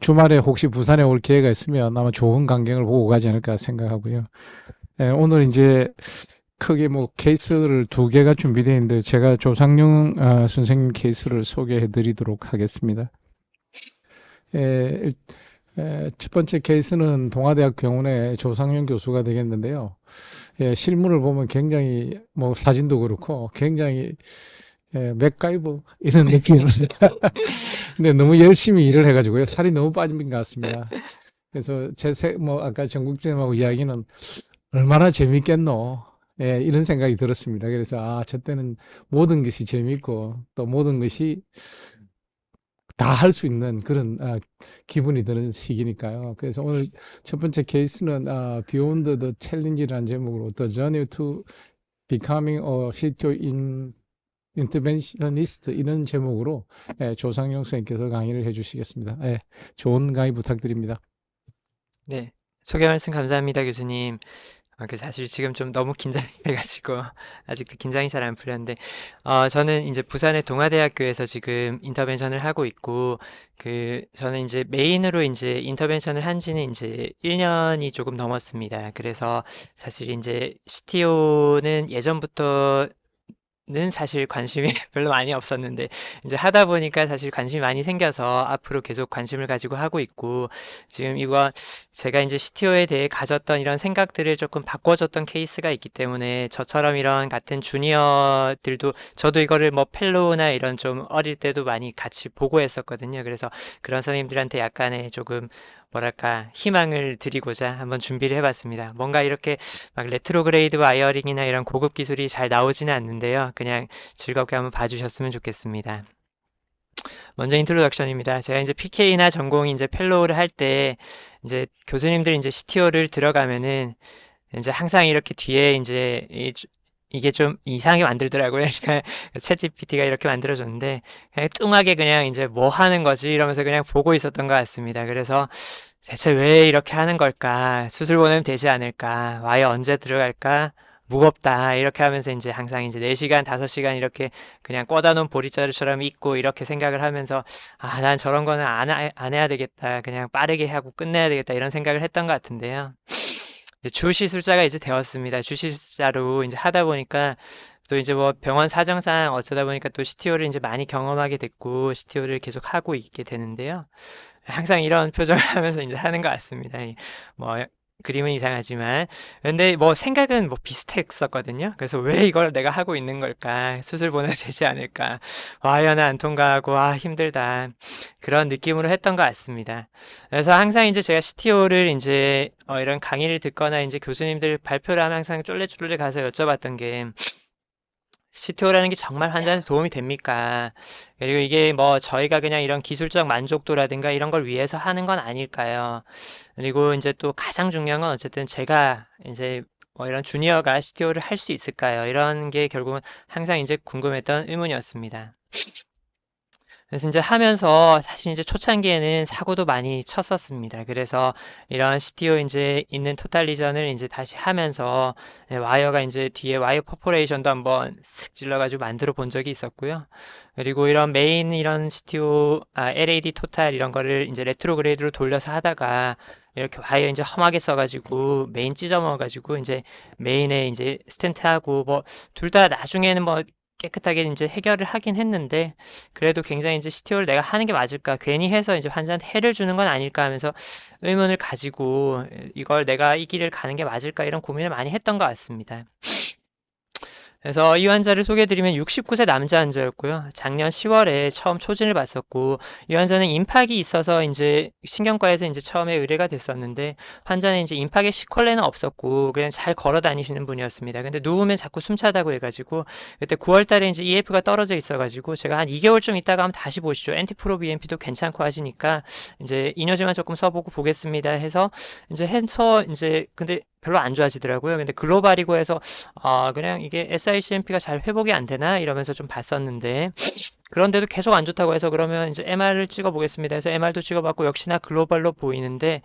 주말에 혹시 부산에 올 기회가 있으면 아마 좋은 광경을 보고 가지 않을까 생각하고요. 오늘 이제 크게 뭐 케이스를 두 개가 준비되어 있는데 제가 조상용 선생님 케이스를 소개해 드리도록 하겠습니다. 첫 번째 케이스는 동아대학 병원의 조상용 교수가 되겠는데요. 실물을 보면 굉장히 뭐 사진도 그렇고 굉장히 맥가이버 이런 느낌을 근데 너무 열심히 일을 해가지고요. 살이 너무 빠진 것 같습니다. 그래서 뭐 아까 정국쌤하고 이야기는 얼마나 재밌겠노. 이런 생각이 들었습니다. 그래서 저 때는 모든 것이 재밌고 또 모든 것이 다 할 수 있는 그런 기분이 드는 시기니까요. 그래서 오늘 첫 번째 케이스는 Beyond the Challenge라는 제목으로 The Journey to Becoming a CTO Interventionist 이런 제목으로 조상용 선생님께서 강의를 해주시겠습니다. 좋은 강의 부탁드립니다. 네, 소개 말씀 감사합니다, 교수님. 사실 지금 좀 너무 긴장해가지고 아직도 긴장이 잘 안 풀렸는데, 저는 이제 부산의 동아대학교에서 지금 인터벤션을 하고 있고, 저는 이제 메인으로 이제 인터벤션을 한 지는 이제 1년이 조금 넘었습니다. 그래서 사실 이제 CTO는 예전부터 는 사실 관심이 별로 많이 없었는데 이제 하다 보니까 사실 관심이 많이 생겨서 앞으로 계속 관심을 가지고 하고 있고 지금 이거 제가 이제 CTO에 대해 가졌던 이런 생각들을 조금 바꿔줬던 케이스가 있기 때문에 저처럼 이런 같은 주니어들도 저도 이거를 뭐 펠로우나 이런 좀 어릴 때도 많이 같이 보고 했었거든요. 그래서 그런 선생님들한테 약간의 조금 뭐랄까 희망을 드리고자 한번 준비를 해봤습니다. 뭔가 이렇게 막 레트로그레이드 와이어링이나 이런 고급 기술이 잘 나오지는 않는데요. 그냥 즐겁게 한번 봐주셨으면 좋겠습니다. 먼저 인트로덕션입니다. 제가 이제 PK나 전공 이제 펠로우를 할 때 이제 교수님들 이제 CTO를 들어가면은 이제 항상 이렇게 뒤에 이제 이게 좀 이상하게 만들더라고요. 챗 GPT가 이렇게 만들어줬는데 그냥 뚱하게 그냥 이제 뭐 하는 거지 이러면서 그냥 보고 있었던 것 같습니다. 그래서 대체 왜 이렇게 하는 걸까? 수술 보내면 되지 않을까? 와이어 언제 들어갈까? 무겁다. 이렇게 하면서 이제 항상 이제 4시간, 5시간 이렇게 그냥 꽂아 놓은 보리자루처럼 있고 이렇게 생각을 하면서 난 저런 거는 안 해야 되겠다. 그냥 빠르게 하고 끝내야 되겠다. 이런 생각을 했던 것 같은데요. 이제 주시술자가 이제 되었습니다. 주시술자로 이제 하다 보니까 또 이제 뭐 병원 사정상 어쩌다 보니까 또 CTO를 이제 많이 경험하게 됐고 CTO를 계속 하고 있게 되는데요. 항상 이런 표정을 하면서 이제 하는 것 같습니다. 뭐 그림은 이상하지만 근데 뭐 생각은 뭐 비슷했었거든요. 그래서 왜 이걸 내가 하고 있는 걸까? 수술 보내야 되지 않을까? 와이어는 안 통과하고 힘들다. 그런 느낌으로 했던 것 같습니다. 그래서 항상 이제 제가 CTO를 이제 이런 강의를 듣거나 이제 교수님들 발표를 하면 항상 쫄래쫄래 가서 여쭤봤던 게 CTO라는 게 정말 환자한테 도움이 됩니까? 그리고 이게 뭐 저희가 그냥 이런 기술적 만족도라든가 이런 걸 위해서 하는 건 아닐까요? 그리고 이제 또 가장 중요한 건 어쨌든 제가 이제 뭐 이런 주니어가 CTO를 할 수 있을까요? 이런 게 결국은 항상 이제 궁금했던 의문이었습니다. 그래서 이제 하면서 사실 이제 초창기에는 사고도 많이 쳤었습니다. 그래서 이런 CTO 이제 있는 토탈리전을 이제 다시 하면서 와이어가 이제 뒤에 와이어 퍼포레이션도 한번 슥 찔러가지고 만들어 본 적이 있었고요. 그리고 이런 메인 이런 CTO, LAD 토탈 이런 거를 이제 레트로그레이드로 돌려서 하다가 이렇게 와이어 이제 험하게 써가지고 메인 찢어 먹어가지고 이제 메인에 이제 스텐트하고 뭐 둘 다 나중에는 뭐 깨끗하게 이제 해결을 하긴 했는데 그래도 굉장히 이제 CTO를 내가 하는 게 맞을까? 괜히 해서 이제 환자한테 해를 주는 건 아닐까 하면서 의문을 가지고 이걸 내가 이 길을 가는 게 맞을까? 이런 고민을 많이 했던 것 같습니다. 그래서 이 환자를 소개해드리면 69세 남자 환자였고요. 작년 10월에 처음 초진을 봤었고, 이 환자는 임팍이 있어서 이제 신경과에서 이제 처음에 의뢰가 됐었는데, 환자는 이제 임팍에 시콜레는 없었고, 그냥 잘 걸어 다니시는 분이었습니다. 근데 누우면 자꾸 숨차다고 해가지고, 그때 9월 달에 이제 EF가 떨어져 있어가지고, 제가 한 2개월쯤 있다가 한번 다시 보시죠. 엔티프로 BNP도 괜찮고 하시니까, 이제 이뇨제만 조금 써보고 보겠습니다 해서, 이제 근데 별로 안 좋아지더라고요. 근데 글로벌이고 해서 그냥 이게 SICMP가 잘 회복이 안 되나 이러면서 좀 봤었는데 그런데도 계속 안 좋다고 해서 그러면 이제 MR을 찍어 보겠습니다 해서 MR도 찍어봤고 역시나 글로벌로 보이는데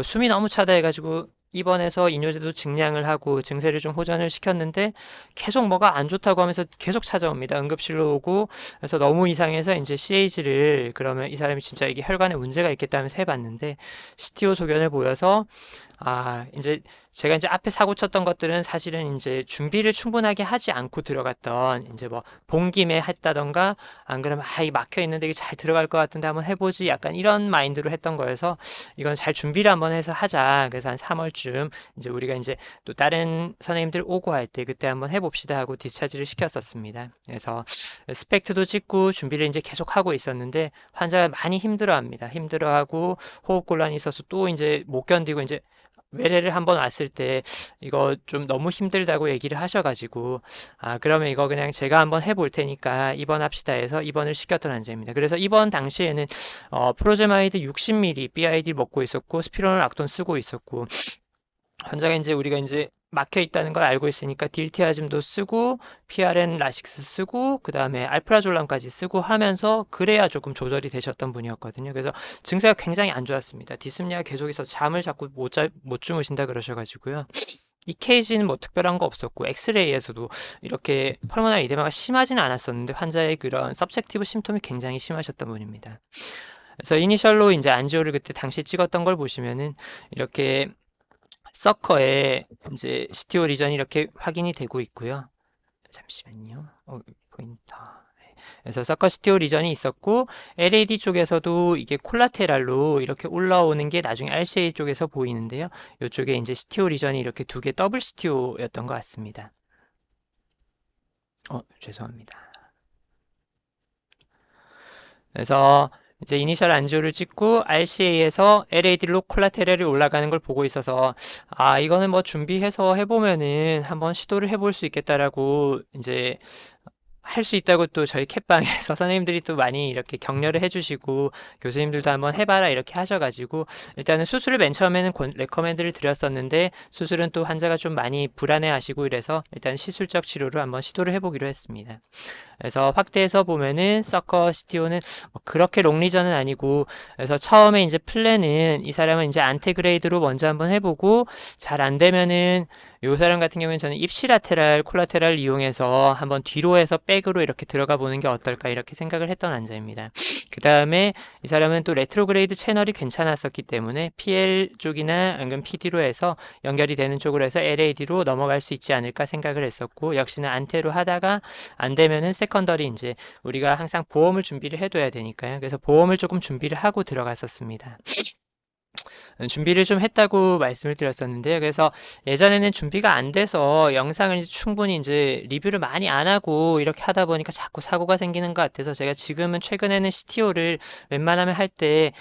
숨이 너무 차다 해가지고 입원해서 이뇨제도 증량을 하고 증세를 좀 호전을 시켰는데 계속 뭐가 안 좋다고 하면서 계속 찾아옵니다. 응급실로 오고 그래서 너무 이상해서 이제 CAG를 그러면 이 사람이 진짜 이게 혈관에 문제가 있겠다면서 해봤는데 CTO 소견을 보여서 이제 제가 이제 앞에 사고 쳤던 것들은 사실은 이제 준비를 충분하게 하지 않고 들어갔던 이제 뭐 본 김에 했다던가 안 그러면 이 막혀 있는데 이게 잘 들어갈 것 같은데 한번 해보지 약간 이런 마인드로 했던 거여서 이건 잘 준비를 한번 해서 하자. 그래서 한 3월쯤 이제 우리가 이제 또 다른 선생님들 오고 할 때 그때 한번 해봅시다 하고 디스차지를 시켰었습니다. 그래서 스펙트도 찍고 준비를 이제 계속 하고 있었는데 환자가 많이 힘들어합니다. 힘들어하고 호흡곤란이 있어서 또 이제 못 견디고 이제 외래를 한번 왔을 때 이거 좀 너무 힘들다고 얘기를 하셔가지고 그러면 이거 그냥 제가 한번 해볼 테니까 입원합시다 해서 입원을 시켰던 환자입니다. 그래서 입원 당시에는 프로제마이드 60ml BID 먹고 있었고 스피로놀 악돈 쓰고 있었고 환자가 이제 우리가 이제 막혀 있다는 걸 알고 있으니까 딜티아즘도 쓰고 PRN 라식스 쓰고 그 다음에 알프라졸람까지 쓰고 하면서 그래야 조금 조절이 되셨던 분이었거든요. 그래서 증세가 굉장히 안 좋았습니다. 디스미아가 계속해서 잠을 자꾸 못 주무신다 그러셔가지고요. EKG는 뭐 특별한 거 없었고 엑스레이에서도 이렇게 펄모널 이데마가 심하지는 않았었는데 환자의 그런 서브젝티브 심톰이 굉장히 심하셨던 분입니다. 그래서 이니셜로 이제 안지오를 그때 당시 찍었던 걸 보시면은 이렇게 서커에 이제 CTO 리전이 이렇게 확인이 되고 있고요. 잠시만요. 포인터. 네. 그래서 서커 CTO 리전이 있었고 LAD 쪽에서도 이게 콜라테랄로 이렇게 올라오는 게 나중에 RCA 쪽에서 보이는데요. 이쪽에 이제 CTO 리전이 이렇게 두 개 더블 CTO였던 것 같습니다. 죄송합니다. 그래서 이제 이니셜 안지오를 찍고 RCA에서 LAD로 콜라테럴이 올라가는 걸 보고 있어서 이거는 뭐 준비해서 해보면은 한번 시도를 해볼 수 있겠다라고 이제 할 수 있다고 또 저희 캣방에서 선생님들이 또 많이 이렇게 격려를 해주시고 교수님들도 한번 해봐라 이렇게 하셔가지고 일단은 수술을 맨 처음에는 레커멘드를 드렸었는데 수술은 또 환자가 좀 많이 불안해하시고 이래서 일단 시술적 치료를 한번 시도를 해보기로 했습니다. 그래서 확대해서 보면은 서커 CTO는 뭐 그렇게 롱리전은 아니고 그래서 처음에 이제 플랜은 이 사람은 이제 안테그레이드로 먼저 한번 해보고 잘 안 되면은 요 사람 같은 경우에는 저는 입시라테랄 콜라테랄 이용해서 한번 뒤로 해서 백으로 이렇게 들어가 보는 게 어떨까 이렇게 생각을 했던 환자입니다. 그 다음에 이 사람은 또 레트로그레이드 채널이 괜찮았었기 때문에 PL 쪽이나 아니면 PD로 해서 연결이 되는 쪽으로 해서 LAD로 넘어갈 수 있지 않을까 생각을 했었고 역시나 안테로 하다가 안 되면은 세컨더리 이제 우리가 항상 보험을 준비를 해둬야 되니까요. 그래서 보험을 조금 준비를 하고 들어갔었습니다. 준비를 좀 했다고 말씀을 드렸었는데요. 그래서 예전에는 준비가 안 돼서 영상을 충분히 이제 리뷰를 많이 안 하고 이렇게 하다 보니까 자꾸 사고가 생기는 것 같아서 제가 지금은 최근에는 CTO를 웬만하면 할 때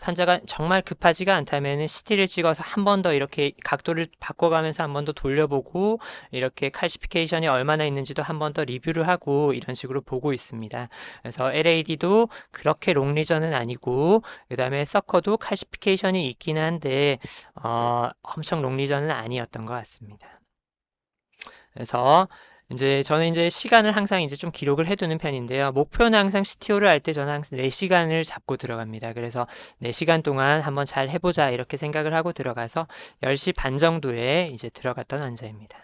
환자가 정말 급하지가 않다면은 CT를 찍어서 한 번 더 이렇게 각도를 바꿔가면서 한 번 더 돌려보고 이렇게 칼시피케이션이 얼마나 있는지도 한 번 더 리뷰를 하고 이런 식으로 보고 있습니다. 그래서 LAD도 그렇게 롱리전은 아니고 그 다음에 서커도 칼시피케이션이 있긴 한데 엄청 롱리전은 아니었던 것 같습니다. 그래서 이제 저는 이제 시간을 항상 이제 좀 기록을 해두는 편인데요. 목표는 항상 CTO를 할 때 저는 항상 4시간을 잡고 들어갑니다. 그래서 4시간 동안 한번 잘 해보자 이렇게 생각을 하고 들어가서 10시 반 정도에 이제 들어갔던 환자입니다.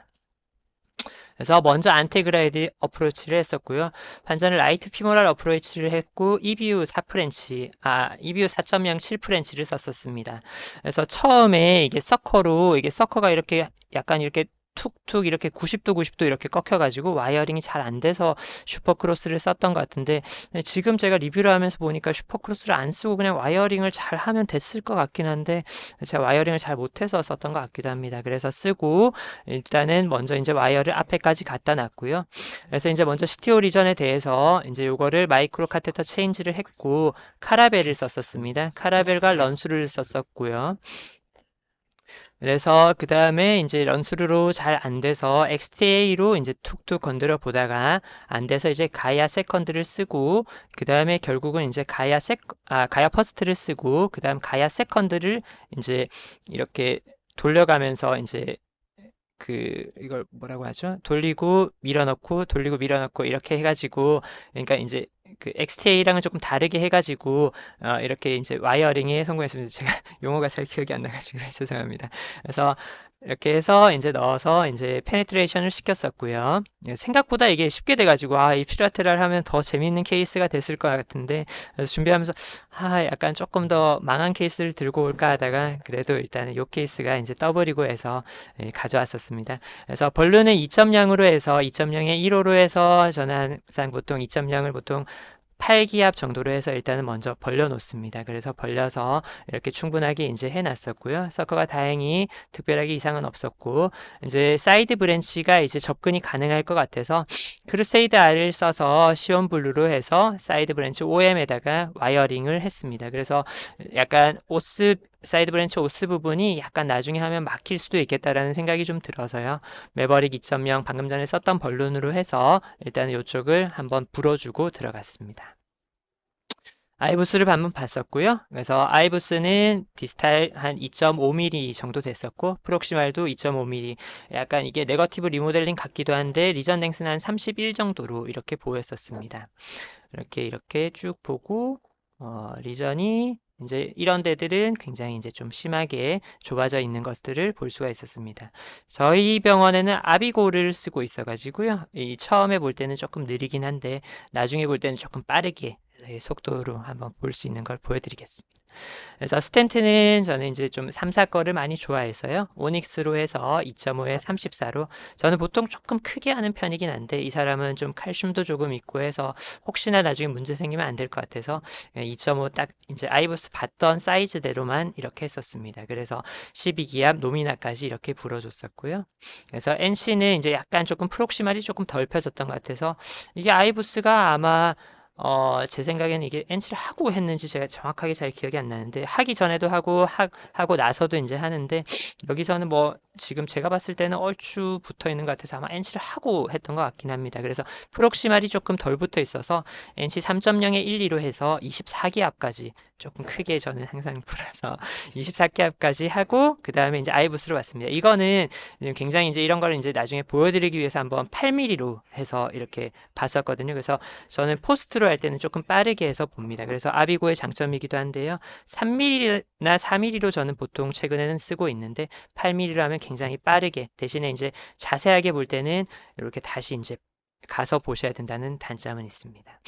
그래서 먼저 안테그라이드 어프로치를 했었고요. 환자는 라이트 피모랄 어프로치를 했고 EBU 4프렌치, EBU 4.0 7프렌치를 썼었습니다. 그래서 처음에 이게 서커가 이렇게 약간 이렇게 툭툭 이렇게 90도 90도 이렇게 꺾여가지고 와이어링이 잘 안 돼서 슈퍼크로스를 썼던 것 같은데 지금 제가 리뷰를 하면서 보니까 슈퍼크로스를 안 쓰고 그냥 와이어링을 잘 하면 됐을 것 같긴 한데 제가 와이어링을 잘 못해서 썼던 것 같기도 합니다. 그래서 쓰고 일단은 먼저 이제 와이어를 앞에까지 갖다 놨고요. 그래서 이제 먼저 CTO 리전에 대해서 이제 요거를 마이크로 카테터 체인지를 했고 카라벨을 썼었습니다. 카라벨과 런스루를 썼었고요. 그래서 그 다음에 이제 런스루로 잘 안 돼서 XTA로 이제 툭툭 건드려 보다가 안 돼서 이제 가야 세컨드를 쓰고 그 다음에 결국은 이제 가야 퍼스트를 쓰고 그 다음 가야 세컨드를 이제 이렇게 돌려가면서 이제 이걸 뭐라고 하죠? 돌리고 밀어넣고 돌리고 밀어넣고 이렇게 해가지고 그러니까 이제 그 XTA랑은 조금 다르게 해가지고 이렇게 이제 와이어링에 성공했습니다. 제가 용어가 잘 기억이 안 나가지고 죄송합니다. 그래서 이렇게 해서 이제 넣어서 이제 페네트레이션을 시켰었고요. 예, 생각보다 이게 쉽게 돼가지고 입시라테랄 하면 더 재밌는 케이스가 됐을 것 같은데, 그래서 준비하면서 약간 조금 더 망한 케이스를 들고 올까 하다가 그래도 일단은 요 케이스가 이제 더블이고 해서 가져왔었습니다. 그래서 번론은 2.0으로 해서 2.0에 1호로 해서 저는 항상 보통 2.0을 보통 8기압 정도로 해서 일단은 먼저 벌려 놓습니다. 그래서 벌려서 이렇게 충분하게 이제 해놨었고요. 서커가 다행히 특별하게 이상은 없었고, 이제 사이드 브랜치가 이제 접근이 가능할 것 같아서 크루세이드 R을 써서 시온 블루로 해서 사이드 브랜치 OM에다가 와이어링을 했습니다. 그래서 약간 사이드 브랜치 오스 부분이 약간 나중에 하면 막힐 수도 있겠다라는 생각이 좀 들어서요. 매버릭 2.0 방금 전에 썼던 벌룬으로 해서 일단 이쪽을 한번 불어주고 들어갔습니다. 아이부스를 한번 봤었고요. 그래서 아이부스는 디스탈 한 2.5mm 정도 됐었고 프록시말도 2.5mm, 약간 이게 네거티브 리모델링 같기도 한데 리전 랭스는 한 31 정도로 이렇게 보였었습니다. 이렇게 쭉 보고 리전이 이제 이런 데들은 굉장히 이제 좀 심하게 좁아져 있는 것들을 볼 수가 있었습니다. 저희 병원에는 아비고를 쓰고 있어가지고요. 이 처음에 볼 때는 조금 느리긴 한데 나중에 볼 때는 조금 빠르게 속도로 한번 볼 수 있는 걸 보여드리겠습니다. 그래서 스텐트는 저는 이제 좀 3사 거를 많이 좋아해서요. 오닉스로 해서 2.5에 34로, 저는 보통 조금 크게 하는 편이긴 한데 이 사람은 좀 칼슘도 조금 있고 해서 혹시나 나중에 문제 생기면 안 될 것 같아서 2.5 딱 이제 아이부스 봤던 사이즈대로만 이렇게 했었습니다. 그래서 12기압 노미나까지 이렇게 불어줬었고요. 그래서 NC는 이제 약간 조금 프록시말이 조금 덜 펴졌던 것 같아서 이게 아이부스가 아마 제 생각에는 이게 엔치를 하고 했는지 제가 정확하게 잘 기억이 안 나는데, 하기 전에도 하고 나서도 이제 하는데, 여기서는 뭐, 지금 제가 봤을 때는 얼추 붙어 있는 것 같아서 아마 엔치를 하고 했던 것 같긴 합니다. 그래서 프록시말이 조금 덜 붙어 있어서 엔치 3.0에 1, 2로 해서 24기압까지 조금 크게 저는 항상 불어서 24기압까지 하고, 그 다음에 이제 아이부스로 왔습니다. 이거는 굉장히 이제 이런 걸 이제 나중에 보여드리기 위해서 한번 8mm로 해서 이렇게 봤었거든요. 그래서 저는 포스트로 할 때는 조금 빠르게 해서 봅니다. 그래서 아비고의 장점이기도 한데요. 3mm나 4mm로 저는 보통 최근에는 쓰고 있는데 8mm로 하면 굉장히 빠르게, 대신에 이제 자세하게 볼 때는 이렇게 다시 이제 가서 보셔야 된다는 단점은 있습니다.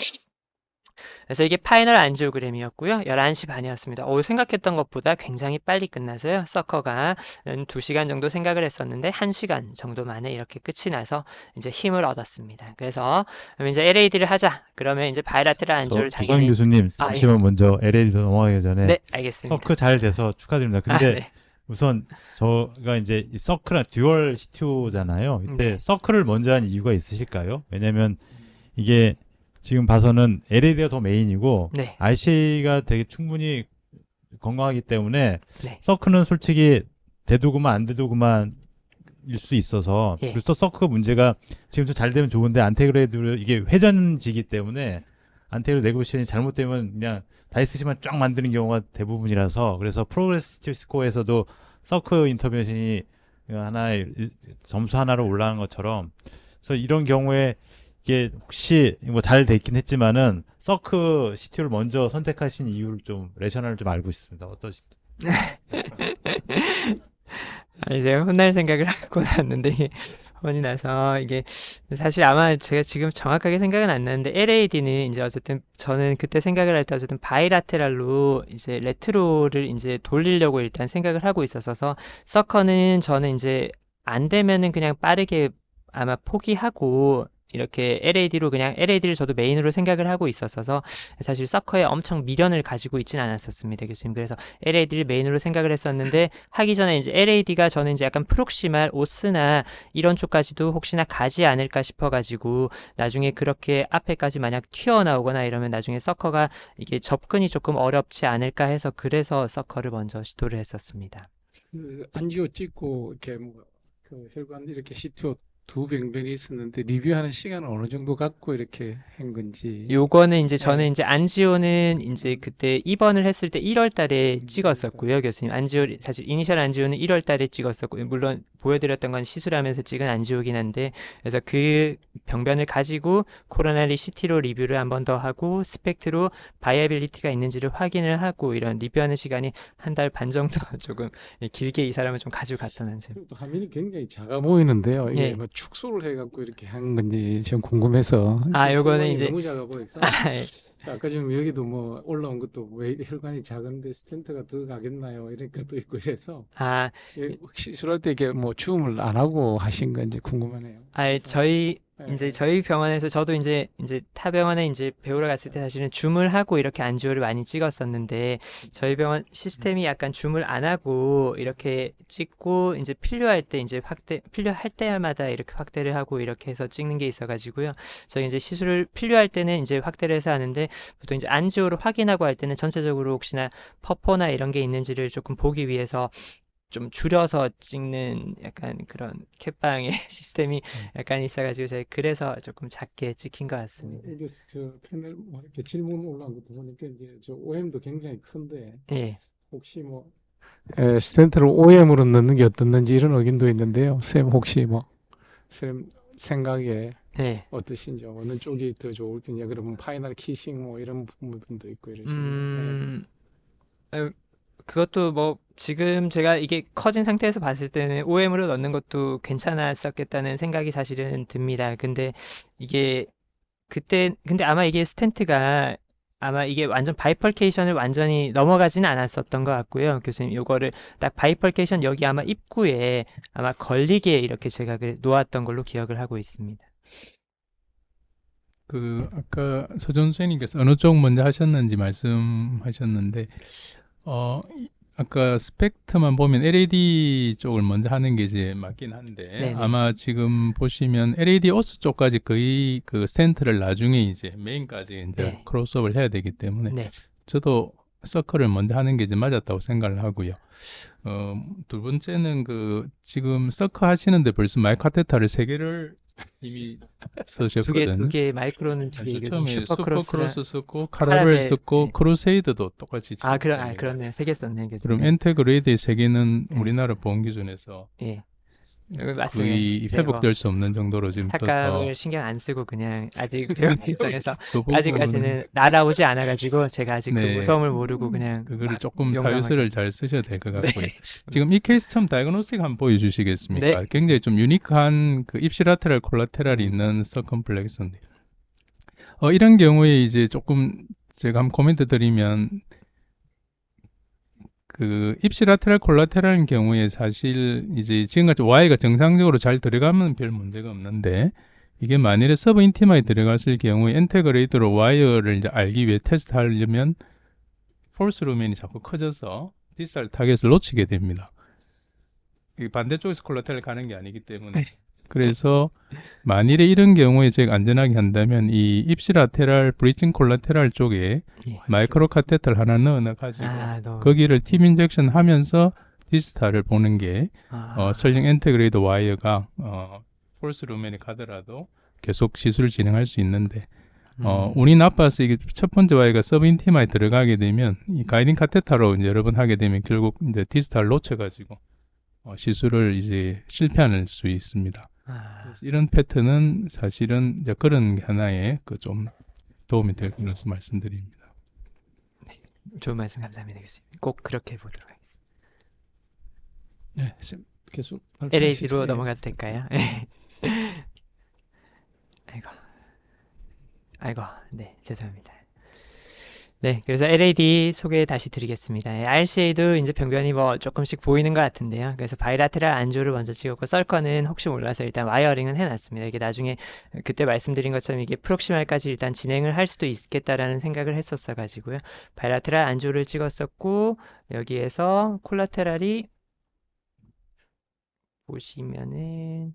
그래서 이게 파이널 안지오그램이었고요. 11시 반이었습니다. 생각했던 것보다 굉장히 빨리 끝나서요. 서커가 2시간 정도 생각을 했었는데 1시간 정도 만에 이렇게 끝이 나서 이제 힘을 얻었습니다. 그래서 이제 LAD를 하자. 그러면 이제 바이라테랄 안지오를 조상 당연히 교수님, 예. 잠시만 먼저 LA도 넘어가기 전에 네, 알겠습니다. 서크 잘 돼서 축하드립니다. 근데 네. 우선 저가 이제 이 서크랑 듀얼 CTO잖아요. 이때 네. 서크를 먼저 한 이유가 있으실까요? 왜냐면 이게 지금 봐서는 LAD가 더 메인이고 네. RCA가 되게 충분히 건강하기 때문에 네. 서크는 솔직히 대두구만 안 대두구만 일 수 있어서, 예. 그래서 서크 문제가 지금 좀 잘 되면 좋은데 안테그레이드 이게 회전지기 때문에 안테그레이드 네고시에이션이 잘못되면 그냥 다이스시만 쫙 만드는 경우가 대부분이라서, 그래서 프로그레시브 스코어에서도 서크 인터벤션이 하나의 점수 하나로 올라가는 것처럼, 그래서 이런 경우에 이게 혹시 뭐 잘 돼 있긴 했지만은 서크 CTO를 먼저 선택하신 이유를 좀 레셔널 좀 알고 싶습니다. 어떠신지. 제가 혼날 생각을 하고 났는데 이게 혼이 나서, 이게 사실 아마 제가 지금 정확하게 생각은 안 나는데 LAD는 이제 어쨌든 저는 그때 생각을 할 때 어쨌든 바이라테랄로 이제 레트로를 이제 돌리려고 일단 생각을 하고 있었어서, 서커는 저는 이제 안 되면은 그냥 빠르게 아마 포기하고 이렇게 LAD로 그냥 LAD를 저도 메인으로 생각을 하고 있었어서 사실 서커에 엄청 미련을 가지고 있진 않았었습니다, 교수님. 그래서 LAD를 메인으로 생각을 했었는데 하기 전에 이제 LAD가 저는 이제 약간 프록시말 오스나 이런 쪽까지도 혹시나 가지 않을까 싶어가지고, 나중에 그렇게 앞에까지 만약 튀어나오거나 이러면 나중에 서커가 이게 접근이 조금 어렵지 않을까 해서 그래서 서커를 먼저 시도를 했었습니다. 그 안지오 찍고 이렇게 그 혈관 이렇게 CTO 두 병변이 있었는데 리뷰하는 시간은 어느 정도 갖고 이렇게 한 건지. 요거는 이제 저는 네. 이제 안지오는 이제 그때 입원을 했을 때 1월 달에 찍었었고요, 교수님. 안지오 사실 이니셜 안지오는 1월 달에 찍었었고요. 물론 보여드렸던 건 시술하면서 찍은 안지오긴 한데, 그래서 그 병변을 가지고 코로나리 CT로 리뷰를 한 번 더 하고 스펙트로 바이애빌리티가 있는지를 확인을 하고 이런 리뷰하는 시간이 한 달 반 정도 조금 길게 이 사람을 좀 가지고 갔던 한 점. 그리고 또 화면이 굉장히 작아 보이는데요. 이게 예. 뭐 축소를 해갖고 이렇게 한 건지 좀 궁금해서. 아, 요거는 혈관이 이제 너무 작아 보여서. 예. 아까 지금 여기도 뭐 올라온 것도 왜 이리 혈관이 작은데 스텐트가 더 가겠나요? 이런 것도 있고 이래서. 아, 예, 혹시 시술할 때 이게 뭐 줌을 안 하고 하신 건지 궁금하네요. 그래서 저희 예, 이제 예. 저희 병원에서 저도 이제 타 병원에 이제 배우러 갔을 때 사실은 줌을 하고 이렇게 안지오를 많이 찍었었는데 저희 병원 시스템이 약간 줌을 안 하고 이렇게 찍고 이제 필요할 때 이제 필요할 때마다 이렇게 확대를 하고 이렇게 해서 찍는 게 있어가지고요. 저희 이제 시술을 필요할 때는 이제 확대를 해서 하는데 보통 이제 안지오를 확인하고 할 때는 전체적으로 혹시나 퍼포나 이런 게 있는지를 조금 보기 위해서 좀 줄여서 찍는 약간 그런 캣방의 시스템이 약간 있어가지고 저희 그래서 조금 작게 찍힌 것 같습니다. 이게 저 패널 뭐 이렇게 질문 올라온 것도 보니까 이제 저 OM도 굉장히 큰데 예. 혹시 뭐 스텐트를 OM으로 넣는 게 어떻는지 이런 의견도 있는데요. 쌤 혹시 뭐 쌤 생각에 예. 어떠신지 어느 쪽이 더 좋을 텐지 그러면 파이널 키싱 뭐 이런 부분도 있고 이러시는데 음, 어, 그것도 뭐 지금 제가 이게 커진 상태에서 봤을 때는 OM으로 넣는 것도 괜찮았었겠다는 생각이 사실은 듭니다. 근데 이게 근데 아마 이게 스텐트가 아마 이게 완전 바이펄케이션을 완전히 넘어가지는 않았었던 것 같고요. 교수님, 요거를 딱 바이펄케이션 여기 아마 입구에 아마 걸리게 이렇게 제가 놓았던 걸로 기억을 하고 있습니다. 그 아까 서준 선생님께서 어느 쪽 먼저 하셨는지 말씀하셨는데 아까 스펙트만 보면 LED 쪽을 먼저 하는 게 이제 맞긴 한데 네네. 아마 지금 보시면 LED 오스 쪽까지 거의 그 스텐트를 나중에 이제 메인까지 이제 네. 크로스오버를 해야 되기 때문에 네. 저도 서클을 먼저 하는 게 이제 맞았다고 생각을 하고요. 두 번째는 그 지금 서클 하시는데 벌써 마이크 카테터를 3개를 이미 두 쓰셨거든요. 개 마이크로는 두 개, 처음에 슈퍼크로스랑 슈퍼크로스 썼고 카라벨 썼고 네. 크루세이드도 똑같이 찍었잖아요. 그렇네요. 3개 썼네요, 그럼 교수님. 엔테그레이드의 3개는 네. 우리나라 보험 기준에서 예. 맞습니다. 거의 이제 뭐 회복될 수 없는 정도로 지금 써서 삭감을 신경 안 쓰고 그냥 아직 배우는 입장에서 그 부분은 아직까지는 날아오지 않아가지고 제가 아직 그 네. 무서움을 모르고 그냥 그거를 막 조금 용감하게. 자유스를 잘 쓰셔야 될 것 같고요. 네. 지금 이 케이스 처음 다이그노스틱 한번 보여주시겠습니까? 네. 굉장히 좀 유니크한 그 입시라테랄 콜라테랄이 있는 서컴플렉스인데 이런 경우에 이제 조금 제가 한번 코멘트 드리면 그 입시라테랄 콜라테랄인 경우에 사실 이제 지금까지 Y가 정상적으로 잘 들어가면 별 문제가 없는데 이게 만일에 서브 인티마에 들어갔을 경우에 인테그레이터로 와이어를 이제 알기 위해 테스트 하려면 폴스 루멘이 자꾸 커져서 디스탈 타겟을 놓치게 됩니다. 이 반대쪽에서 콜라테랄 가는 게 아니기 때문에 그래서 만일에 이런 경우에 제가 안전하게 한다면 이 입시라테랄 브리칭 콜라테랄 쪽에 예. 마이크로 카테터를 하나 넣어가지고 너무 거기를 팀 인젝션 하면서 디스타를 보는 게 설령 인테그레이드 와이어가 폴스 루멘이 가더라도 계속 시술을 진행할 수 있는데 운이 나빠서 이게 첫 번째 와이어가 서브 인티마에 들어가게 되면 이 가이딩 카테터로 이제 여러 번 하게 되면 결국 이제 디스타를 놓쳐가지고 시술을 이제 실패할 수 있습니다. 그래서 이런 패턴은 사실은 이제 그런 게 하나의 그 좀 도움이 될 거라서 말씀드립니다. 좋은 말씀 감사합니다, 교수님. 꼭 그렇게 보도록 하겠습니다. 네, 쌤 계속 LAD로 발표하시죠. 넘어가도 될까요? 아이고, 네, 죄송합니다. 네, 그래서 LAD 소개 다시 드리겠습니다. RCA도 이제 병변이 뭐 조금씩 보이는 것 같은데요. 그래서 바이라테랄 안조를 먼저 찍었고, 썰커는 혹시 몰라서 일단 와이어링은 해놨습니다. 이게 나중에 그때 말씀드린 것처럼 이게 프록시말까지 일단 진행을 할 수도 있겠다라는 생각을 했었어가지고요. 바이라테랄 안조를 찍었었고, 여기에서 콜라테랄이 보시면은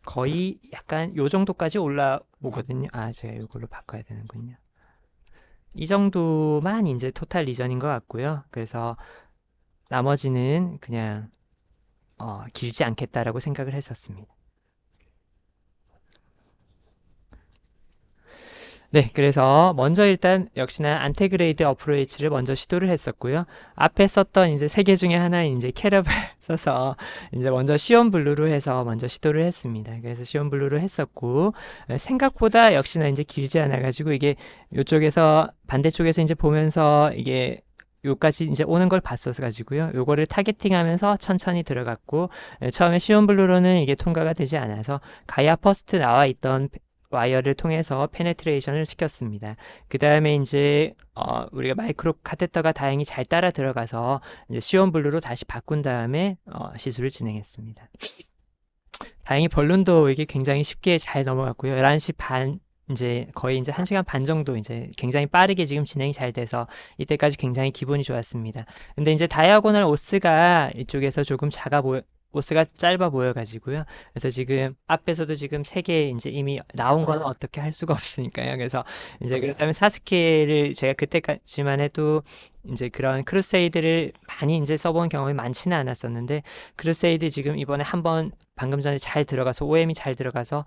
거의 약간 요 정도까지 올라오거든요. 제가 이걸로 바꿔야 되는군요. 이 정도만 이제 토탈 리전인 것 같고요. 그래서 나머지는 그냥 길지 않겠다라고 생각을 했었습니다. 네, 그래서 먼저 일단 역시나 안테그레이드 어프로치를 먼저 시도를 했었고요. 앞에 썼던 이제 세 개 중에 하나인 이제 캐럿을 써서 이제 먼저 시온 블루로 해서 먼저 시도를 했습니다. 그래서 시온 블루로 했었고, 생각보다 역시나 이제 길지 않아 가지고 이게 요쪽에서 반대쪽에서 이제 보면서 이게 요까지 이제 오는 걸 봤어서 가지고요. 요거를 타겟팅하면서 천천히 들어갔고, 처음에 시온 블루로는 이게 통과가 되지 않아서 가이아 퍼스트 나와 있던 와이어를 통해서 페네트레이션을 시켰습니다. 그 다음에 이제 우리가 마이크로 카테터가 다행히 잘 따라 들어가서 이제 시온 블루로 다시 바꾼 다음에 시술을 진행했습니다. 다행히 벌룬도 이게 굉장히 쉽게 잘 넘어갔고요. 11시 반 이제 거의 이제 1시간 반 정도 이제 굉장히 빠르게 지금 진행이 잘 돼서 이때까지 굉장히 기분이 좋았습니다. 근데 이제 다이아고널 오스가 이쪽에서 조금 오스가 짧아 보여가지고요. 그래서 지금 앞에서도 지금 3개 이제 이미 나온 거는 어떻게 할 수가 없으니까요. 그래서 이제 그렇다면 사스케를 제가 그때까지만 해도 이제 그런 크루세이드를 많이 이제 써본 경험이 많지는 않았었는데, 크루세이드 지금 이번에 한번 방금 전에 잘 들어가서 OM이 잘 들어가서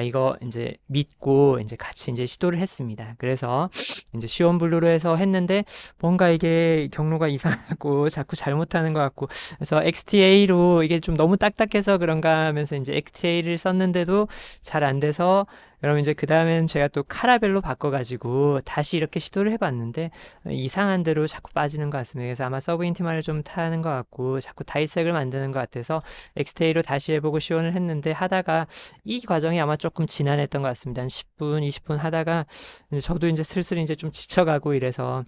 이거 이제 믿고 이제 같이 이제 시도를 했습니다. 그래서 이제 시온 블루로 해서 했는데 뭔가 이게 경로가 이상하고 자꾸 잘못하는 것 같고, 그래서 XTA로 이게 좀 너무 딱딱해서 그런가 하면서 이제 XTA를 썼는데도 잘 안 돼서, 그러면 이제 그 다음엔 제가 또 카라벨로 바꿔가지고 다시 이렇게 시도를 해봤는데 이상한 대로 자꾸 빠지는 것 같습니다. 그래서 아마 서브 인티마를 좀 타는 것 같고 자꾸 다이색을 만드는 것 같아서 XTA로 다시 해보고 시연을 했는데, 하다가 이 과정이 아마 조금 지난했던 것 같습니다. 한 10분, 20분 하다가 이제 저도 이제 슬슬 이제 좀 지쳐가고 이래서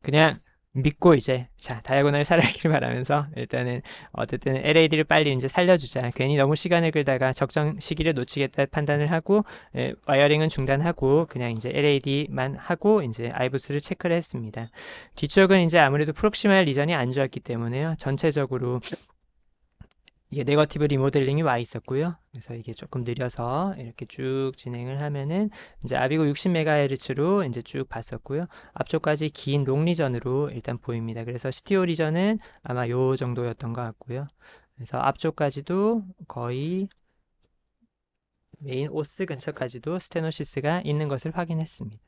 그냥 믿고 이제 다이아고널 살아있길 바라면서 일단은 어쨌든 LAD를 빨리 이제 살려주자. 괜히 너무 시간을 끌다가 적정 시기를 놓치겠다 판단을 하고 와이어링은 중단하고 그냥 이제 LAD만 하고 이제 아이부스를 체크를 했습니다. 뒤쪽은 이제 아무래도 프록시말 리전이 안 좋았기 때문에요. 전체적으로 이게 네거티브 리모델링이 와 있었고요. 그래서 이게 조금 느려서 이렇게 쭉 진행을 하면은 이제 아비고 60MHz로 이제 쭉 봤었고요. 앞쪽까지 긴 롱 리전으로 일단 보입니다. 그래서 스티오 리전은 아마 요 정도였던 것 같고요. 그래서 앞쪽까지도 거의 메인 오스 근처까지도 스테노시스가 있는 것을 확인했습니다.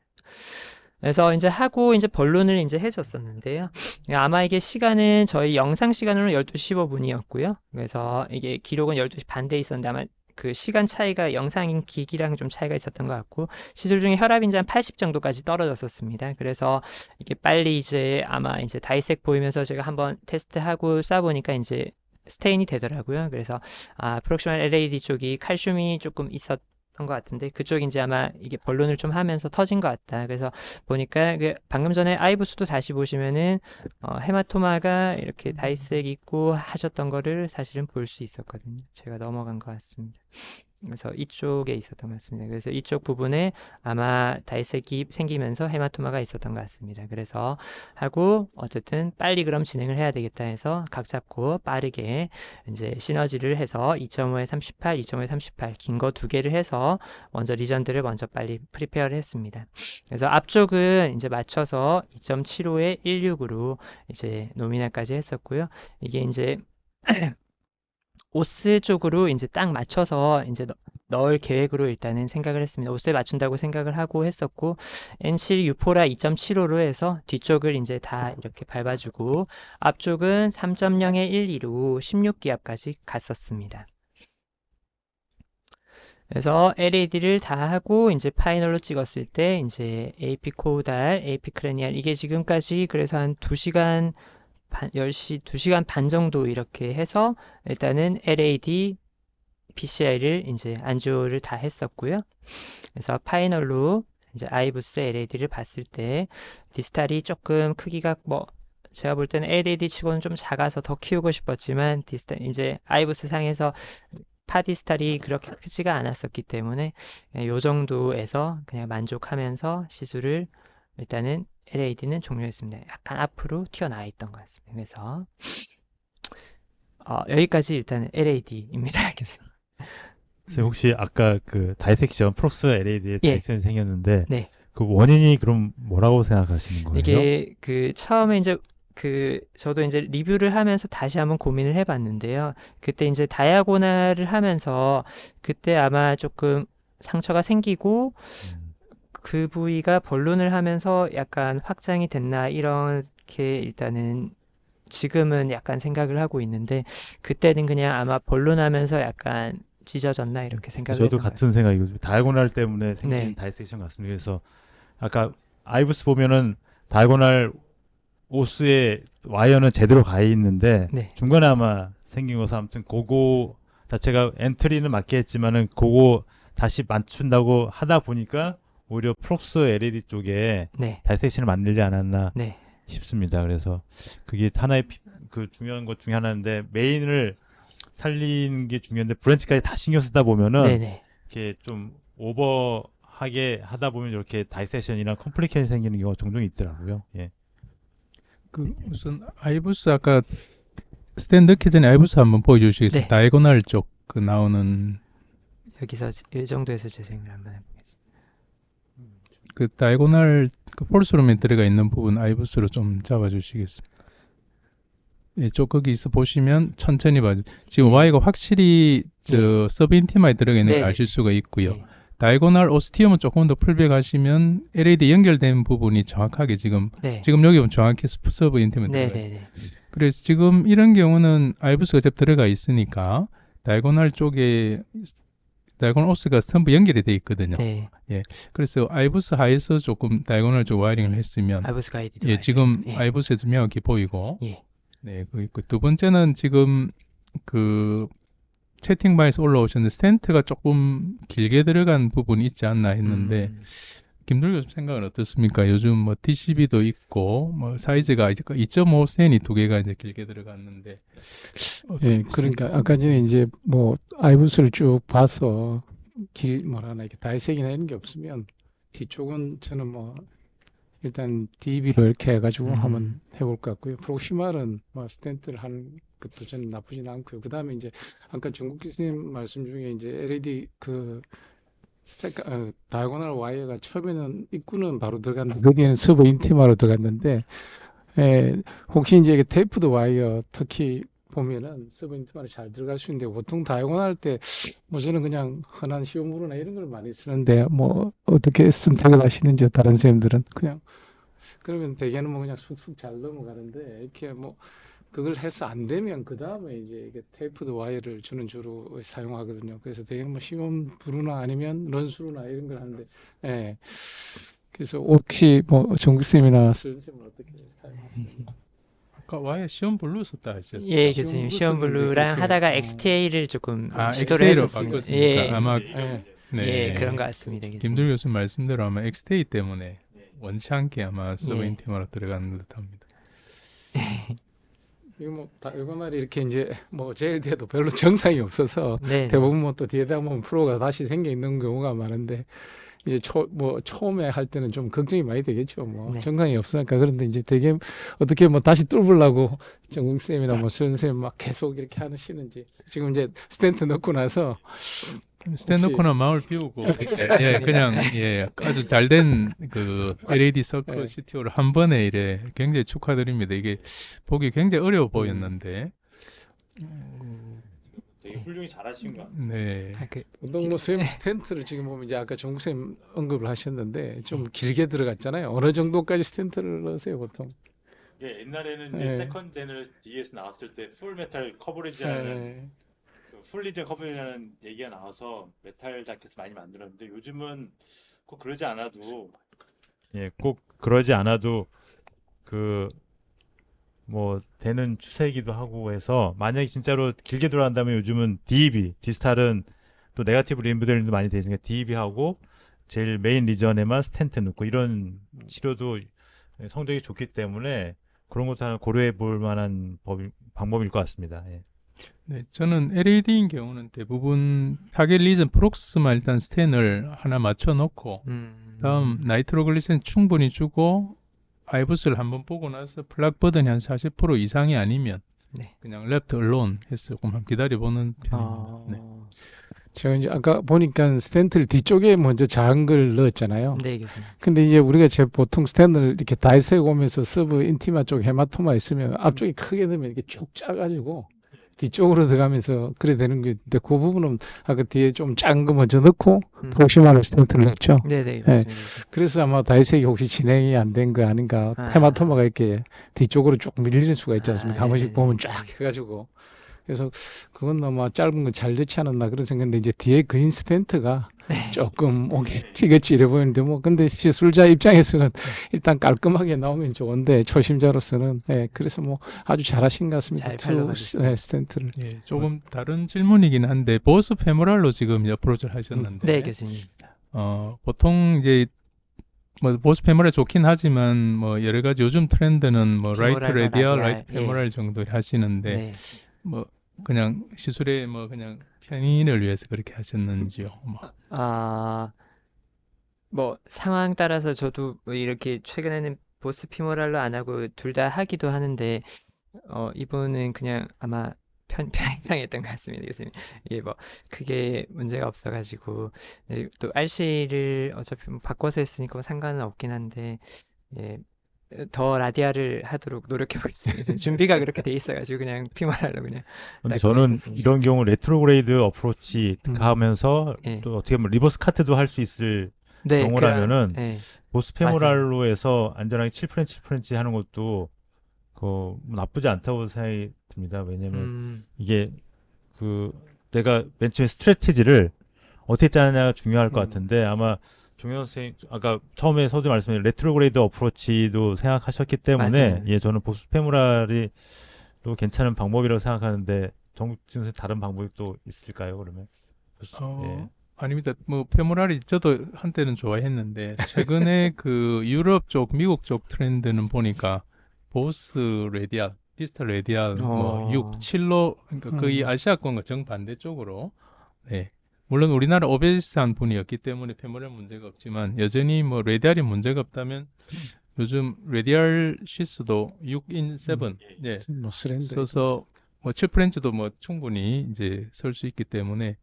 그래서 이제 하고 이제 본론을 이제 해줬었는데요. 아마 이게 시간은 저희 영상 시간으로 12시 15분이었고요. 그래서 이게 기록은 12시 반대에 있었는데 아마 그 시간 차이가 영상 기기랑 좀 차이가 있었던 것 같고, 시술 중에 혈압 인자 한 80 정도까지 떨어졌었습니다. 그래서 이게 빨리 이제 아마 이제 다이색 보이면서 제가 한번 테스트하고 쏴보니까 이제 스테인이 되더라고요. 그래서 프록시멀 LAD 쪽이 칼슘이 조금 있었던 것 같은데 그쪽 이제 아마 이게 본론을 좀 하면서 터진 것 같다. 그래서 보니까 방금 전에 아이부스도 다시 보시면은 헤마토마가 이렇게 다이색 있고 하셨던 거를 사실은 볼 수 있었거든요. 제가 넘어간 것 같습니다. 그래서 이쪽에 있었던 것 같습니다. 그래서 이쪽 부분에 아마 다이색이 생기면서 헤마토마가 있었던 것 같습니다. 그래서 하고 어쨌든 빨리 그럼 진행을 해야 되겠다 해서 각 잡고 빠르게 이제 시너지를 해서 2.5에 38, 2.5에 38 긴 거 2개를 해서 먼저 리전들을 먼저 빨리 프리페어를 했습니다. 그래서 앞쪽은 이제 맞춰서 2.75에 16으로 이제 노미널까지 했었고요. 이게 이제 오스 쪽으로 이제 딱 맞춰서 이제 넣을 계획으로 일단은 생각을 했습니다. 오스에 맞춘다고 생각을 하고 했었고, NC 유포라 2.75로 해서 뒤쪽을 이제 다 이렇게 밟아주고 앞쪽은 3.0에 12로 16기압까지 갔었습니다. 그래서 LAD를 다 하고 이제 파이널로 찍었을 때 이제 AP 코우달, AP 크레니알 이게 지금까지 그래서 한 2시간 2시간 반 정도 이렇게 해서 일단은 LAD, PCI를 이제 안주를 다 했었고요. 그래서 파이널로 이제 아이부스 LAD를 봤을 때 디스탈이 조금 크기가 제가 볼 때는 LAD 치고는 좀 작아서 더 키우고 싶었지만 디스탈 이제 아이부스 상에서 파디스탈이 그렇게 크지가 않았었기 때문에 요 정도에서 그냥 만족하면서 시술을 일단은 LAD는 종료했습니다. 약간 앞으로 튀어나와 있던 것 같습니다. 그래서 여기까지 일단 LAD입니다. 선생님 혹시 아까 그 다이섹션 프록스 LAD에 예. 다이섹션이 생겼는데 네. 그 원인이 그럼 뭐라고 생각하시는 거예요? 이게 그 처음에 이제 저도 이제 리뷰를 하면서 다시 한번 고민을 해봤는데요. 그때 이제 다이아고날을 하면서 그때 아마 조금 상처가 생기고 그 부위가 본론을 하면서 약간 확장이 됐나 이렇게 일단은 지금은 약간 생각을 하고 있는데 그때는 그냥 아마 본론하면서 약간 찢어졌나 이렇게 생각을 저도 했던 것 같은 생각이고 다이아고날 때문에 생긴 네. 다이섹션 같습니다. 그래서 아까 아이브스 보면은 다이아고날 오스의 와이어는 제대로 가 있는데 네. 중간에 아마 생긴 것은 아무튼 그거 자체가 엔트리는 맞게 했지만은 그거 다시 맞춘다고 하다 보니까 오히려 프록스 LED 쪽에 네. 다이섹션을 만들지 않았나 네. 싶습니다. 그래서 그게 하나의 그 중요한 것 중에 하나인데 메인을 살리는 게 중요한데 브랜치까지 다 신경 쓰다 보면은 네네. 이렇게 좀 오버하게 하다 보면 이렇게 다이섹션이나 컴플리케이션이 생기는 경우가 종종 있더라고요. 예. 그 우선 아이부스 아까 스탠 넣기 전에 아이부스 한번 보여주시겠어요? 네. 다이고널 쪽 그 나오는 여기서 이 정도에서 재생을 한번 해보겠습니다. 그 다이고널 그 폴스룸에 들어가 있는 부분 아이부스로 좀 잡아주시겠습니까? 예, 쪽 거기서 보시면 천천히 봐주. 지금 Y가 확실히 저 서브인티마에 들어가 있는 걸 네. 아실 수가 있고요. 네. 다이고널 오스티움은 조금 더 풀백하시면 LED 연결된 부분이 정확하게 지금 네. 여기 보면 정확히 서브인티마에 들어가 있어요. 네네네. 그래서 지금 이런 경우는 아이부스가 어차피 들어가 있으니까 다이고널 쪽에 다이고널 오스가 전부 연결이 돼 있거든요. 네. 그래서 아이부스 하에서 조금 다이고널 쪽 와이링을 했으면 아이브스 가이드. 예, 지금 예. 아이부스에서 명확히 보이고 예. 네, 그 있고 두 번째는 지금 그 채팅방에서 올라오셨는데 스탠트가 조금 길게 들어간 부분이 있지 않나 했는데 김돌 교수 생각은 어떻습니까? 요즘 뭐 TCB도 있고 뭐 사이즈가 이제 2.5 스탠이 두 개가 이제 길게 들어갔는데 예, 그러니까 아까 전에 이제 뭐 아이부스를 쭉 봐서 뭐라나 이렇게 다이색이나 이런 게 없으면 뒤쪽은 저는 뭐 일단 DB로 이렇게 해가지고 한번 해볼 것 같고요. 프록시말은 뭐 스탠트를 하는 것도 저는 나쁘진 않고요. 그 다음에 이제 아까 중국 교수님 말씀 중에 이제 LED 그 다이고널 와이어가 처음에는 입구는 바로 들어갔는데 거기에는 서브 인티마로 들어갔는데 혹시 이제 이게 테이프드 와이어 특히 보면은 서브 인티마로 잘 들어갈 수 있는데 보통 다이고널 할 때 뭐 저는 그냥 흔한 시오무르나 이런 걸 많이 쓰는데 뭐 어떻게 선택을 하시는지 다른 선생님들은 그냥 그러면 대개는 뭐 그냥 쑥쑥 잘 넘어가는데 이렇게 뭐 그걸 해서 안 되면 그 다음에 이제 이게 테이프드 와이어를 저는 주로 사용하거든요. 그래서 대개는 뭐 시험 브루나 아니면 런스루나 이런 걸 하는데, 예. 그래서 혹시 뭐 정국쌤이나 선생님은 어떻게 사용하시나요? 아까 와이어 시험 블루 썼다 하셨죠? 예, 시험 교수님. 블루 시험 썼는데 블루랑 그렇게, 하다가 XTA를 조금 시도를 XTA로 했었습니다. 바꿨으니까 예. 아마 예. 네. 예, 그런 것 같습니다. 교수님. 김돌 교수 말씀대로 아마 XTA 때문에 원치 않게 아마 서브 예. 인티마로 들어가는 듯합니다. 이거 뭐 다이고널이 이렇게 이제 뭐 제일 뒤에도 별로 정상이 없어서 네. 대부분 뭐 또 뒤에다 보면 프로가 다시 생겨 있는 경우가 많은데 이제 처음에 할 때는 좀 걱정이 많이 되겠죠. 뭐 네. 정강이 없으니까. 그런데 이제 되게 어떻게 뭐 다시 뚫으려고 정국쌤이나 뭐 선생님 막 계속 이렇게 하시는지 지금 이제 스탠트 넣고 나서 스탠 놓고나 마을 비우고 예, 그냥 예, 아주 잘된 그 LED 서클 네. CTO를 한 번에 이래 굉장히 축하드립니다. 이게 보기 굉장히 어려워 보였는데 되게 훌륭히 잘하신 것 같아요. 네. 보통 뭐 선생님 스탠트를 지금 보면 이제 아까 정국쌤 언급을 하셨는데 좀 길게 들어갔잖아요. 어느 정도까지 스탠트를 넣으세요 보통? 예, 옛날에는 네. 이제 세컨 제너레이션 DS 나왔을 때 풀 메탈 커버리지하는 예. 풀리전 커버리지하는 얘기가 나와서 메탈 자켓 많이 만들었는데 요즘은 꼭 그러지 않아도 꼭 그러지 않아도 그 뭐 되는 추세이기도 하고 해서 만약에 진짜로 길게 돌아간다면 요즘은 DEB, 디스탈은 또 네거티브 림브델링도 많이 돼 있으니까 DEB 하고 제일 메인 리전에만 스텐트 넣고 이런 치료도 성적이 좋기 때문에 그런 것도 하나 고려해 볼 만한 방법일 것 같습니다. 예. 네, 저는 LAD인 경우는 대부분 타겟 리전 프록스만 일단 스탠을 하나 맞춰 놓고 다음 나이트로글리센 충분히 주고 아이부스를 한번 보고 나서 플락 버든이 한 40% 이상이 아니면 네. 그냥 랩트 얼론 해서 조금 기다려보는 편입니다. 네. 제가 이제 아까 보니까 스탠트를 뒤쪽에 먼저 작은 걸 넣었잖아요. 네, 교수님. 근데 이제 우리가 보통 스탠을 이렇게 다이색 오면서 서브 인티마 쪽 헤마토마 있으면 앞쪽이 크게 넣으면 이렇게 쭉 짜가지고 뒤쪽으로 들어가면서 그래 되는 게 있는데 그 부분은 아까 뒤에 좀 작은 거 먼저 넣고 음. 프록시마를 스탠트를 넣었죠. 네네, 예. 맞습니다. 그래서 아마 다이색이 혹시 진행이 안 된 거 아닌가. 아. 헤마토마가 이렇게 뒤쪽으로 쭉 밀리는 수가 있지 않습니까? 아, 한 번씩 네네네. 보면 쫙 해가지고. 그래서 그건 아마 짧은 거 잘 넣지 않았나 그런 생각인데 이제 뒤에 그 인스턴트가 조금 오게 튀겠지 이래 보이는데 뭐 근데 시술자 입장에서는 일단 깔끔하게 나오면 좋은데 초심자로서는 그래서 뭐 아주 잘하신 것 같습니다. 잘 팔로우하셨어요. 스탠트를. 예, 조금 다른 질문이긴 한데 보스 페모랄로 지금 어프로치를 하셨는데 네, 교수님. 보통 이제 뭐 보스 페모랄 좋긴 하지만 뭐 여러 가지 요즘 트렌드는 뭐 라이트 페모랄과 레디얼, 라디알, 라이트 페모랄 정도 하시는데 네. 뭐 그냥 시술에 뭐 그냥 편의를 위해서 그렇게 하셨는지요? 뭐. 뭐 상황 따라서 저도 뭐 이렇게 최근에는 보스 피모랄로 안 하고 둘 다 하기도 하는데 이분은 그냥 아마 편향했던 것 같습니다, 교수님. 이게 뭐 크게 문제가 없어가지고 또 RC를 어차피 뭐 바꿔서 했으니까 뭐 상관은 없긴 한데 예. 더 라디아를 하도록 노력해 보겠습니다. 준비가 그렇게 돼 있어가지고 그냥 피모랄로 그냥 근데 딱 저는 있었습니다. 이런 경우 레트로그레이드 어프로치 하면서 예. 또 어떻게 보면 리버스 카트도 할 수 있을 네, 경우라면은 네. 보스 페모랄로 해서 안전하게 7프렌치 하는 것도 뭐 나쁘지 않다고 생각이 듭니다. 왜냐면 이게 내가 맨 처음에 스트래티지를 어떻게 짜느냐가 중요할 것 같은데 아마 종현 선생님 아까 처음에 서두 말씀하신 레트로그레이드 어프로치도 생각하셨기 때문에 맞아요. 저는 보스 페모랄이 또 괜찮은 방법이라고 생각하는데 정국진 선생 다른 방법이 또 있을까요? 그러면 예. 아닙니다. 뭐 페모랄이 저도 한때는 좋아했는데 최근에 그 유럽 쪽, 미국 쪽 트렌드는 보니까 보스 레디알, 디스탈 레디알 뭐 6, 7로 그러니까 거의 아시아권과 정반대 쪽으로 네. 물론 우리나라 오베시스한 분이었기 때문에 페모랄 문제가 없지만 여전히 뭐 레디알이 문제가 없다면 요즘 레디알 시스도 6인 7 네. 뭐 스랜드 써서 뭐 7프렌치도 뭐 충분히 이제 쓸 수 있기 때문에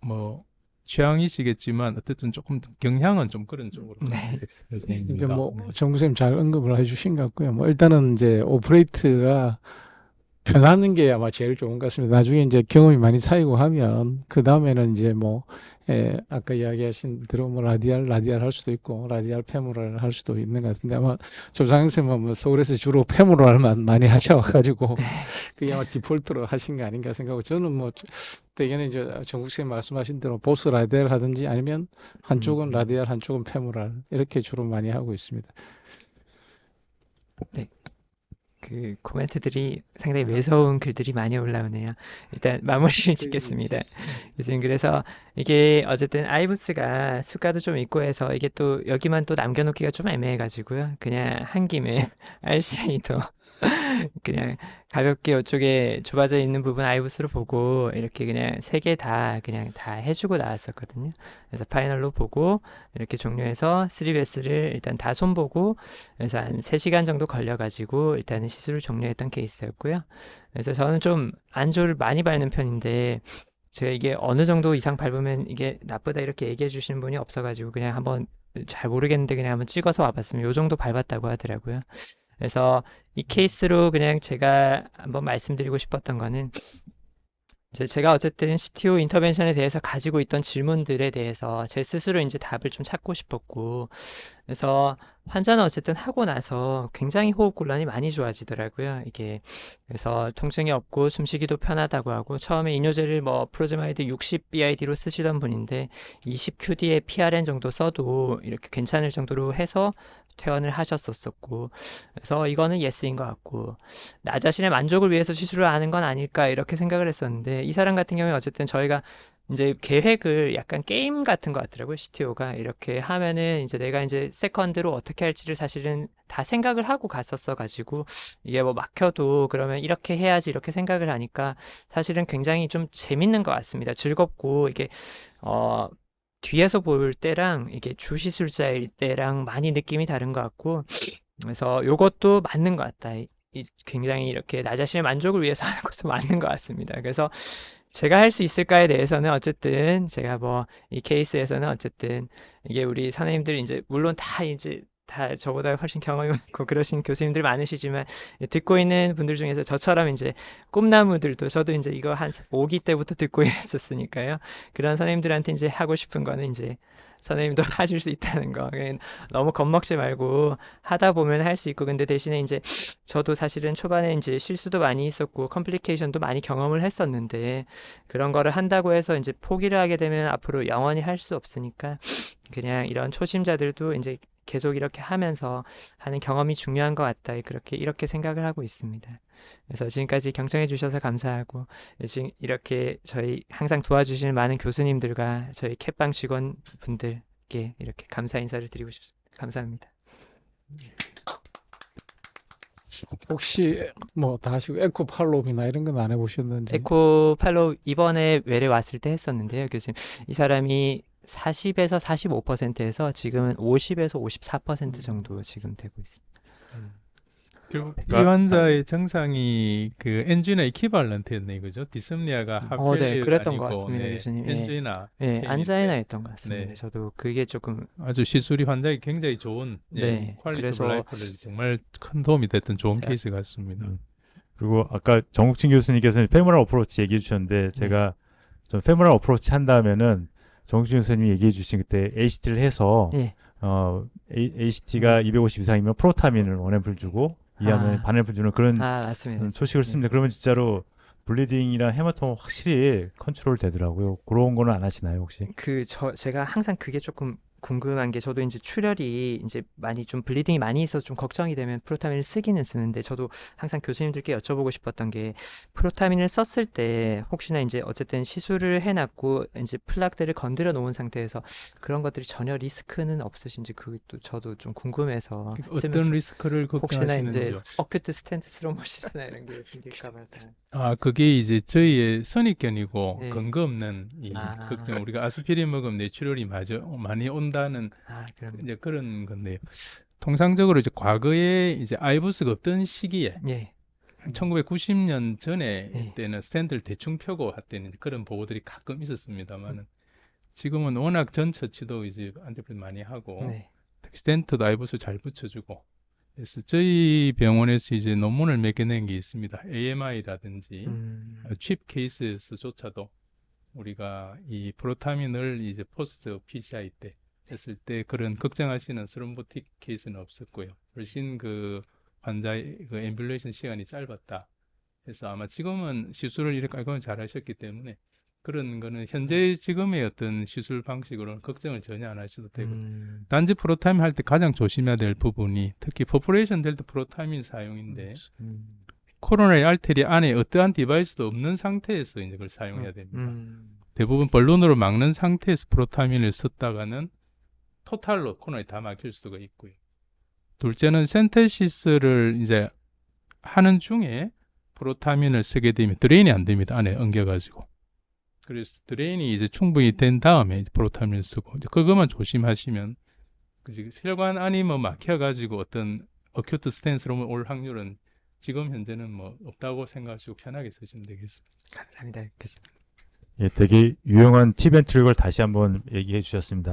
뭐 취향이시겠지만 어쨌든 조금 경향은 좀 그런 쪽으로. 네. 이게 뭐 정부쌤 잘 언급을 해주신 것 같고요. 뭐 일단은 이제 오퍼레이트가 편하는 게 아마 제일 좋은 것 같습니다. 나중에 이제 경험이 많이 쌓이고 하면 그 다음에는 이제 뭐 아까 이야기하신 대로 뭐 라디알 할 수도 있고 라디알 페모랄 할 수도 있는 것 같은데 아마 조상영 쌤은 뭐 서울에서 주로 페모랄만 많이 하셔가지고 그게 아마 디폴트로 하신 거 아닌가 생각하고 저는 뭐 대개는 이제 정국 쌤 말씀하신 대로 보스 라디알 하든지 아니면 한쪽은 라디알 한쪽은 페모랄 이렇게 주로 많이 하고 있습니다. 네. 그 코멘트들이 상당히 매서운 글들이 많이 올라오네요. 일단 마무리를 짓겠습니다. 교수님, 그래서 이게 어쨌든 아이부스가 수가도 좀 있고 해서 이게 또 여기만 또 남겨놓기가 좀 애매해가지고요. 그냥 한 김에 RCA도 그냥 가볍게 이쪽에 좁아져 있는 부분 아이부스로 보고 이렇게 그냥 세 개 다 그냥 다 해주고 나왔었거든요. 그래서 파이널로 보고 이렇게 종료해서 3베스를 일단 다 손보고 그래서 한 3시간 정도 걸려가지고 일단은 시술을 종료했던 케이스였고요. 그래서 저는 좀 안조를 많이 밟는 편인데 제가 이게 어느 정도 이상 밟으면 이게 나쁘다 이렇게 얘기해 주시는 분이 없어가지고 그냥 한번 잘 모르겠는데 그냥 한번 찍어서 와봤으면 요 정도 밟았다고 하더라고요. 그래서 이 케이스로 그냥 제가 한번 말씀드리고 싶었던 거는 제가 어쨌든 CTO 인터벤션에 대해서 가지고 있던 질문들에 대해서 제 스스로 이제 답을 좀 찾고 싶었고 그래서 환자는 어쨌든 하고 나서 굉장히 호흡 곤란이 많이 좋아지더라고요. 이게 그래서 통증이 없고 숨쉬기도 편하다고 하고 처음에 이뇨제를 뭐 프로제마이드 60 BID로 쓰시던 분인데 20 QD에 PRN 정도 써도 이렇게 괜찮을 정도로 해서 퇴원을 하셨었고 그래서 이거는 예스인 것 같고 나 자신의 만족을 위해서 시술을 하는 건 아닐까 이렇게 생각을 했었는데 이 사람 같은 경우에 어쨌든 저희가 이제 계획을 약간 게임 같은 것 같더라고요. CTO가 이렇게 하면은 이제 내가 이제 세컨드로 어떻게 할지를 사실은 다 생각을 하고 갔었어 가지고 이게 뭐 막혀도 그러면 이렇게 해야지 이렇게 생각을 하니까 사실은 굉장히 좀 재밌는 것 같습니다. 즐겁고 이게 뒤에서 볼 때랑 이게 주시술자일 때랑 많이 느낌이 다른 것 같고 그래서 요것도 맞는 것 같다. 굉장히 이렇게 나 자신의 만족을 위해서 하는 것도 맞는 것 같습니다. 그래서 제가 할 수 있을까에 대해서는 어쨌든 제가 뭐 이 케이스에서는 어쨌든 이게 우리 선생님들이 이제 물론 다 이제 다 저보다 훨씬 경험이 많고 그러신 교수님들 많으시지만 듣고 있는 분들 중에서 저처럼 이제 꿈나무들도 저도 이제 이거 한 5기 때부터 듣고 있었으니까요. 그런 선생님들한테 이제 하고 싶은 거는 이제 선생님도 하실 수 있다는 거. 그냥 너무 겁먹지 말고 하다 보면 할 수 있고 근데 대신에 이제 저도 사실은 초반에 이제 실수도 많이 있었고 컴플리케이션도 많이 경험을 했었는데 그런 거를 한다고 해서 이제 포기를 하게 되면 앞으로 영원히 할 수 없으니까 그냥 이런 초심자들도 이제 계속 이렇게 하면서 하는 경험이 중요한 것 같다. 이렇게 생각을 하고 있습니다. 그래서 지금까지 경청해 주셔서 감사하고 지금 이렇게 저희 항상 도와주시는 많은 교수님들과 저희 캣빵 직원분들께 이렇게 감사 인사를 드리고 싶습니다. 감사합니다. 혹시 뭐 다 하시고 에코 팔로우이나 이런 건 안 해보셨는지? 에코 팔로우 이번에 외래 왔을 때 했었는데요, 교수님. 이 사람이 40에서 45%에서 지금은 50에서 54% 정도 지금 되고 있습니다. 결국 이 그러니까 환자의 증상이 그 엔지나 이퀴발런트였네 이거죠. 디스프니아가 네, 하펠리가 그랬던 것 아니고 같습니다, 네, 교수님. 예. 엔지나 예, 페인인데 안자이나였던 것 같습니다. 네. 저도 그게 조금 아주 시술이 환자에게 굉장히 좋은 네, 퀄리티 오브 그래서 라이프를 정말 큰 도움이 됐던 좋은 제가- 케이스 같습니다. 그리고 아까 정국진 교수님께서는 페모럴 어프로치 얘기해 주셨는데 제가 좀 페모럴 어프로치 한다면은 정국진 교수님이 얘기해 주신 그때 ACT를 해서 예. ACT가 250 이상이면 프로타민을 원앰플 주고 이하면 아. 반앰플 주는 그런 맞습니다. 초식을 씁니다. 그러면 진짜로 블리딩이랑 헤마토마 확실히 컨트롤 되더라고요. 그런 거는 안 하시나요 혹시? 제가 항상 그게 조금 궁금한 게 저도 이제 출혈이 이제 많이 좀 블리딩이 많이 있어서 좀 걱정이 되면 프로타민을 쓰기는 쓰는데 저도 항상 교수님들께 여쭤보고 싶었던 게 프로타민을 썼을 때 혹시나 이제 어쨌든 시술을 해놨고 이제 플락들을 건드려 놓은 상태에서 그런 것들이 전혀 리스크는 없으신지 그것도 저도 좀 궁금해서 어떤 쓰면서 리스크를 혹시나 이제 걱정하시는지요? 어큐트 스텐트 스로모시스나 이런 게 생길까 봐. 그게 이제 저희의 선입견이고 네. 근거 없는 이 아. 걱정. 우리가 아스피린 먹으면 뇌출혈이 많이 온다는 그럼 이제 그런 건데요. 통상적으로 이제 과거에 이제 아이부스가 없던 시기에 예. 1990년 전에 네. 때는 스탠드를 대충 펴고 했다는 그런 보고들이 가끔 있었습니다만은 지금은 워낙 전 처치도 이제 안티플 많이 하고 네. 특히 스탠트도 아이부스 잘 붙여주고 그래서 저희 병원에서 이제 논문을 몇 개 낸 게 있습니다. AMI라든지 칩 케이스에서조차도 우리가 이 프로타민을 이제 포스트 PCI 때 했을 때 그런 걱정하시는 스롬보틱 케이스는 없었고요. 훨씬 그 환자의 그 앰뷸레이션 시간이 짧았다. 그래서 아마 지금은 시술을 이렇게 깔끔하게 잘 하셨기 때문에 그런 거는 현재 지금의 어떤 시술 방식으로는 걱정을 전혀 안 하셔도 되고 단지 프로타민 할 때 가장 조심해야 될 부분이 특히 포플레이션 델타 프로타민 사용인데 코로나의 알테리 안에 어떠한 디바이스도 없는 상태에서 이제 그걸 사용해야 됩니다. 대부분 벌룬으로 막는 상태에서 프로타민을 썼다가는 토탈로 코너에 다 막힐 수가 있고요. 둘째는 센테시스를 이제 하는 중에 프로타민을 쓰게 되면 드레인이 안 됩니다. 안에 엉겨가지고. 그래서 드레인이 이제 충분히 된 다음에 이제 프로타민을 쓰고 이제 그것만 조심하시면 그지 혈관 안이 뭐 막혀가지고 어떤 어큐트 스탠스로 올 확률은 지금 현재는 뭐 없다고 생각하시고 편하게 쓰시면 되겠습니다. 감사합니다. 교수님. 예, 되게 유용한 팁 앤 트릭을 다시 한번 얘기해 주셨습니다.